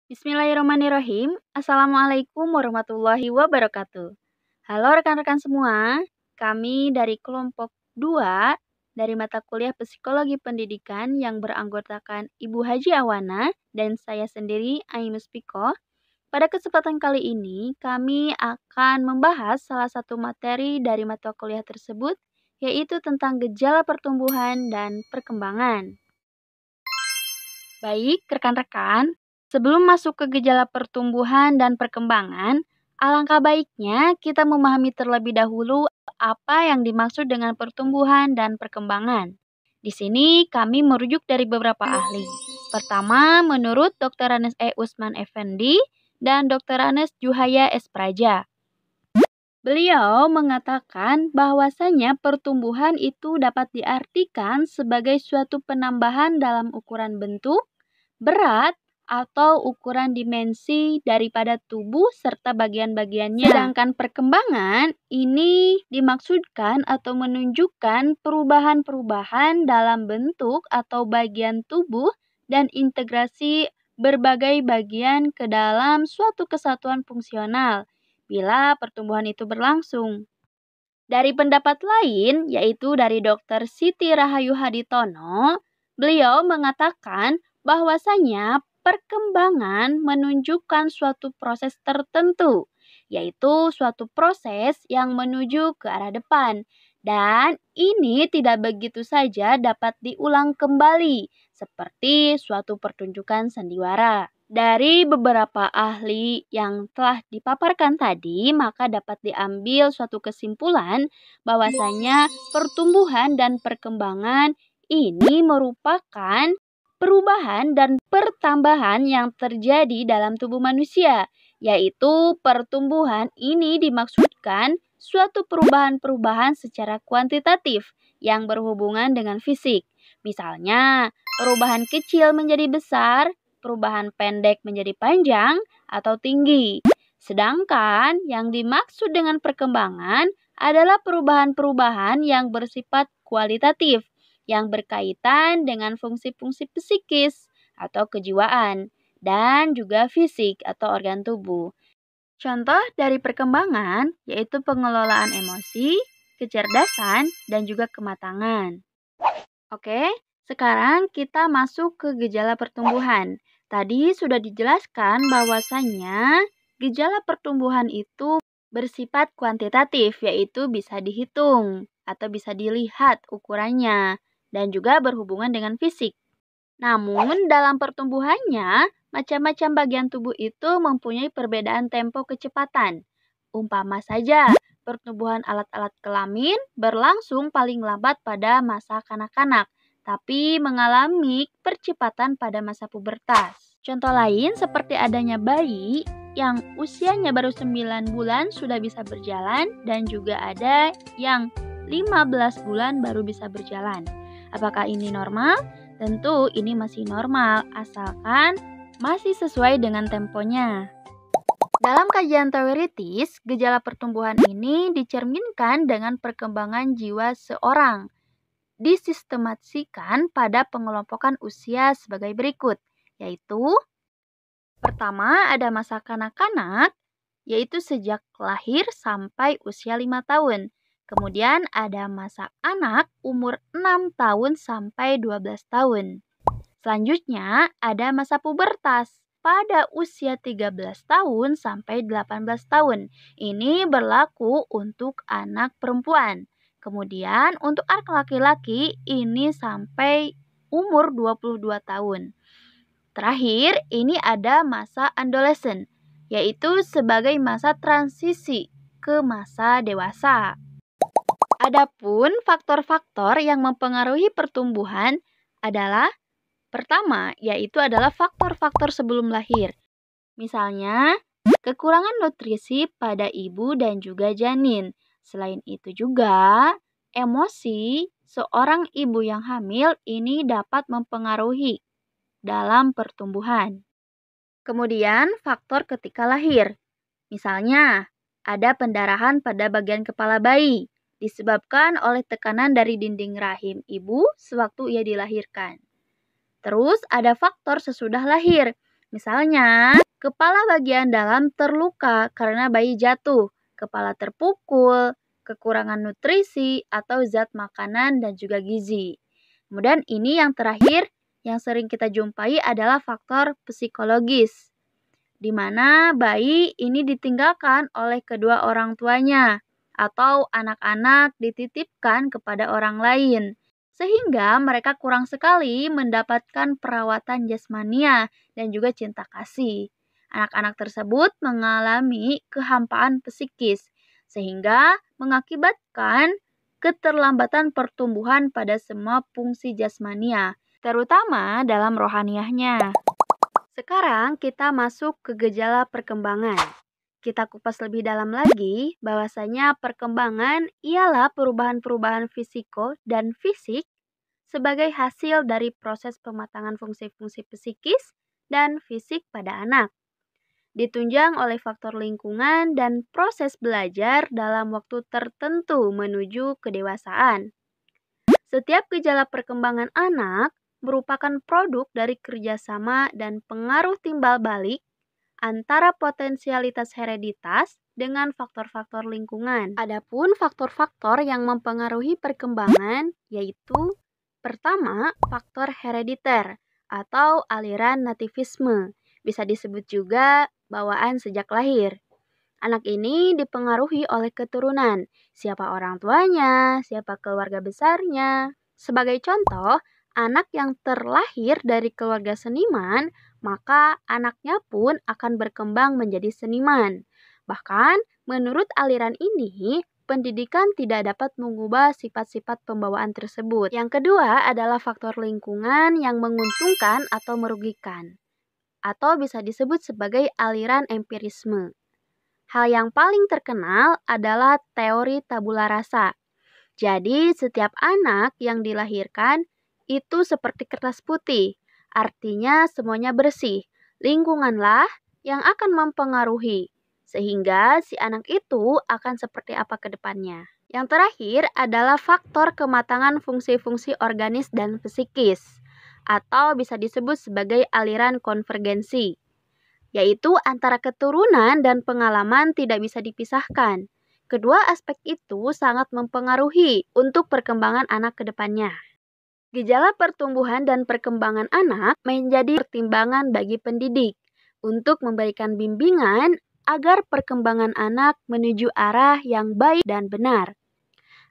Bismillahirrahmanirrahim. Assalamualaikum warahmatullahi wabarakatuh. Halo rekan-rekan semua, kami dari kelompok 2 dari mata kuliah Psikologi Pendidikan yang beranggotakan Ibu Haji Awana dan saya sendiri Aimus Piko. Pada kesempatan kali ini, kami akan membahas salah satu materi dari mata kuliah tersebut, yaitu tentang gejala pertumbuhan dan perkembangan. Baik, rekan-rekan, sebelum masuk ke gejala pertumbuhan dan perkembangan, alangkah baiknya kita memahami terlebih dahulu apa yang dimaksud dengan pertumbuhan dan perkembangan. Di sini kami merujuk dari beberapa ahli. Pertama, menurut Dr. Anes E. Usman Effendi dan Dr. Anes Juhaya S. Praja. Beliau mengatakan bahwasanya pertumbuhan itu dapat diartikan sebagai suatu penambahan dalam ukuran bentuk, berat, atau ukuran dimensi daripada tubuh serta bagian-bagiannya. Sedangkan perkembangan ini dimaksudkan atau menunjukkan perubahan-perubahan dalam bentuk atau bagian tubuh dan integrasi berbagai bagian ke dalam suatu kesatuan fungsional bila pertumbuhan itu berlangsung. Dari pendapat lain, yaitu dari Dr. Siti Rahayu Haditono, beliau mengatakan bahwasanya perkembangan menunjukkan suatu proses tertentu, yaitu suatu proses yang menuju ke arah depan. Dan ini tidak begitu saja dapat diulang kembali, seperti suatu pertunjukan sandiwara. Dari beberapa ahli yang telah dipaparkan tadi, maka dapat diambil suatu kesimpulan bahwasanya pertumbuhan dan perkembangan ini merupakan perubahan dan pertambahan yang terjadi dalam tubuh manusia, yaitu pertumbuhan ini dimaksudkan suatu perubahan-perubahan secara kuantitatif yang berhubungan dengan fisik. Misalnya, perubahan kecil menjadi besar, perubahan pendek menjadi panjang atau tinggi. Sedangkan yang dimaksud dengan perkembangan adalah perubahan-perubahan yang bersifat kualitatif, yang berkaitan dengan fungsi-fungsi psikis atau kejiwaan, dan juga fisik atau organ tubuh. Contoh dari perkembangan yaitu pengelolaan emosi, kecerdasan, dan juga kematangan. Oke, sekarang kita masuk ke gejala pertumbuhan. Tadi sudah dijelaskan bahwasannya gejala pertumbuhan itu bersifat kuantitatif, yaitu bisa dihitung atau bisa dilihat ukurannya dan juga berhubungan dengan fisik. Namun dalam pertumbuhannya, macam-macam bagian tubuh itu mempunyai perbedaan tempo kecepatan. Umpama saja, pertumbuhan alat-alat kelamin berlangsung paling lambat pada masa kanak-kanak, tapi mengalami percepatan pada masa pubertas. Contoh lain seperti adanya bayi yang usianya baru 9 bulan sudah bisa berjalan dan juga ada yang 15 bulan baru bisa berjalan. Apakah ini normal? Tentu ini masih normal asalkan masih sesuai dengan temponya. Dalam kajian teoritis, gejala pertumbuhan ini dicerminkan dengan perkembangan jiwa seorang. Disistemasikan pada pengelompokan usia sebagai berikut, yaitu pertama ada masa kanak-kanak, yaitu sejak lahir sampai usia 5 tahun. Kemudian ada masa anak umur 6 tahun sampai 12 tahun. Selanjutnya ada masa pubertas pada usia 13 tahun sampai 18 tahun. Ini berlaku untuk anak perempuan. Kemudian untuk anak laki-laki ini sampai umur 22 tahun. Terakhir, ini ada masa adolesen, yaitu sebagai masa transisi ke masa dewasa. Adapun faktor-faktor yang mempengaruhi pertumbuhan adalah pertama, yaitu adalah faktor-faktor sebelum lahir. Misalnya, kekurangan nutrisi pada ibu dan juga janin. Selain itu juga, emosi seorang ibu yang hamil ini dapat mempengaruhi dalam pertumbuhan. Kemudian, faktor ketika lahir. Misalnya, ada pendarahan pada bagian kepala bayi disebabkan oleh tekanan dari dinding rahim ibu sewaktu ia dilahirkan. Terus ada faktor sesudah lahir. Misalnya, kepala bagian dalam terluka karena bayi jatuh, kepala terpukul, kekurangan nutrisi, atau zat makanan dan juga gizi. Kemudian ini yang terakhir yang sering kita jumpai adalah faktor psikologis, di mana bayi ini ditinggalkan oleh kedua orang tuanya atau anak-anak dititipkan kepada orang lain, sehingga mereka kurang sekali mendapatkan perawatan jasmania dan juga cinta kasih. Anak-anak tersebut mengalami kehampaan psikis, sehingga mengakibatkan keterlambatan pertumbuhan pada semua fungsi jasmania, terutama dalam rohaniahnya. Sekarang kita masuk ke gejala perkembangan. Kita kupas lebih dalam lagi bahwasanya perkembangan ialah perubahan-perubahan fisiko dan fisik sebagai hasil dari proses pematangan fungsi-fungsi psikis dan fisik pada anak. Ditunjang oleh faktor lingkungan dan proses belajar dalam waktu tertentu menuju kedewasaan. Setiap gejala perkembangan anak merupakan produk dari kerjasama dan pengaruh timbal balik antara potensialitas hereditas dengan faktor-faktor lingkungan. Adapun faktor-faktor yang mempengaruhi perkembangan yaitu pertama, faktor herediter atau aliran nativisme. Bisa disebut juga bawaan sejak lahir. Anak ini dipengaruhi oleh keturunan, siapa orang tuanya, siapa keluarga besarnya. Sebagai contoh, anak yang terlahir dari keluarga seniman, maka anaknya pun akan berkembang menjadi seniman. Bahkan, menurut aliran ini, pendidikan tidak dapat mengubah sifat-sifat pembawaan tersebut. Yang kedua adalah faktor lingkungan yang menguntungkan atau merugikan, atau bisa disebut sebagai aliran empirisme. Hal yang paling terkenal adalah teori tabula rasa. Jadi, setiap anak yang dilahirkan itu seperti kertas putih, artinya semuanya bersih. Lingkunganlah yang akan mempengaruhi, sehingga si anak itu akan seperti apa ke depannya. Yang terakhir adalah faktor kematangan fungsi-fungsi organis dan psikis, atau bisa disebut sebagai aliran konvergensi, yaitu antara keturunan dan pengalaman tidak bisa dipisahkan. Kedua aspek itu sangat mempengaruhi untuk perkembangan anak ke depannya. Gejala pertumbuhan dan perkembangan anak menjadi pertimbangan bagi pendidik untuk memberikan bimbingan agar perkembangan anak menuju arah yang baik dan benar.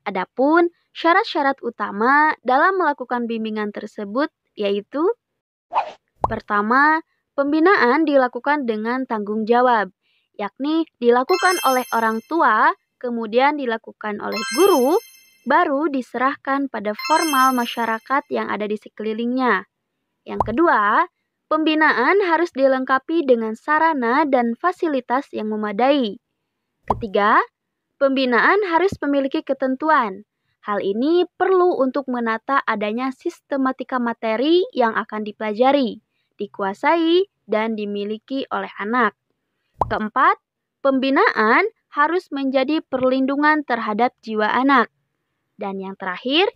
Adapun syarat-syarat utama dalam melakukan bimbingan tersebut yaitu pertama, pembinaan dilakukan dengan tanggung jawab, yakni dilakukan oleh orang tua, kemudian dilakukan oleh guru, baru diserahkan pada formal masyarakat yang ada di sekelilingnya. Yang kedua, pembinaan harus dilengkapi dengan sarana dan fasilitas yang memadai. Ketiga, pembinaan harus memiliki ketentuan. Hal ini perlu untuk menata adanya sistematika materi yang akan dipelajari, dikuasai, dan dimiliki oleh anak. Keempat, pembinaan harus menjadi perlindungan terhadap jiwa anak. Dan yang terakhir,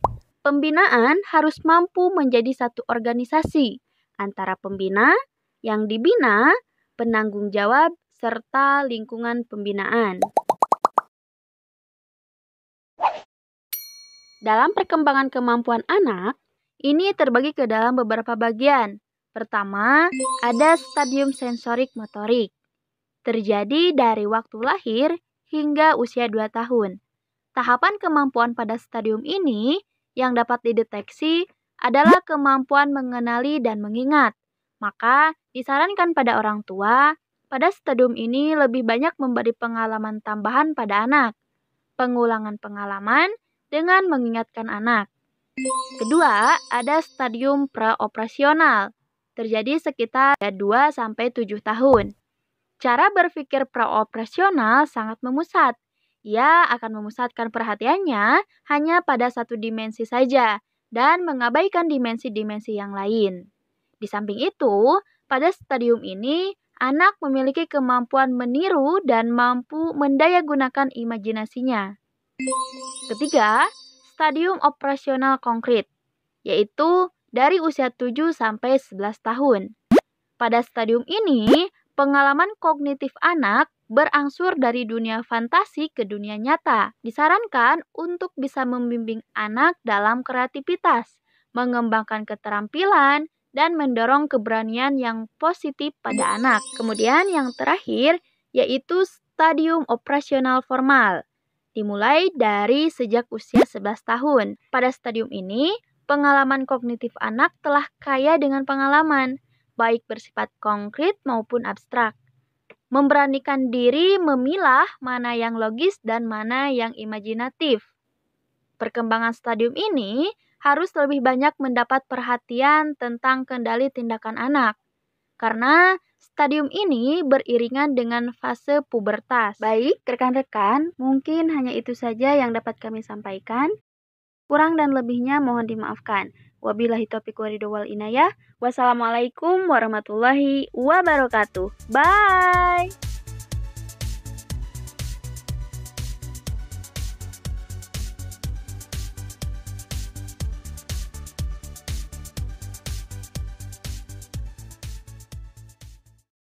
pembinaan harus mampu menjadi satu organisasi antara pembina, yang dibina, penanggung jawab, serta lingkungan pembinaan. Dalam perkembangan kemampuan anak, ini terbagi ke dalam beberapa bagian. Pertama, ada stadium sensorik motorik. Terjadi dari waktu lahir hingga usia 2 tahun. Tahapan kemampuan pada stadium ini yang dapat dideteksi adalah kemampuan mengenali dan mengingat. Maka, disarankan pada orang tua, pada stadium ini lebih banyak memberi pengalaman tambahan pada anak. Pengulangan pengalaman dengan mengingatkan anak. Kedua, ada stadium praoperasional. Terjadi sekitar 2-7 tahun. Cara berpikir praoperasional sangat memusat. Ia akan memusatkan perhatiannya hanya pada satu dimensi saja dan mengabaikan dimensi-dimensi yang lain. Di samping itu, pada stadium ini, anak memiliki kemampuan meniru dan mampu mendayagunakan imajinasinya. Ketiga, stadium operasional konkret, yaitu dari usia 7-11 tahun. Pada stadium ini, pengalaman kognitif anak berangsur dari dunia fantasi ke dunia nyata. Disarankan untuk bisa membimbing anak dalam kreativitas, mengembangkan keterampilan, dan mendorong keberanian yang positif pada anak. Kemudian yang terakhir yaitu stadium operasional formal. Dimulai dari sejak usia 11 tahun. Pada stadium ini, pengalaman kognitif anak telah kaya dengan pengalaman, baik bersifat konkret maupun abstrak. Memberanikan diri memilah mana yang logis dan mana yang imajinatif. Perkembangan stadium ini harus lebih banyak mendapat perhatian tentang kendali tindakan anak, karena stadium ini beriringan dengan fase pubertas. Baik, rekan-rekan, mungkin hanya itu saja yang dapat kami sampaikan. Kurang dan lebihnya mohon dimaafkan. Wabillahi taufiq wal inayah. Wassalamualaikum warahmatullahi wabarakatuh. Bye.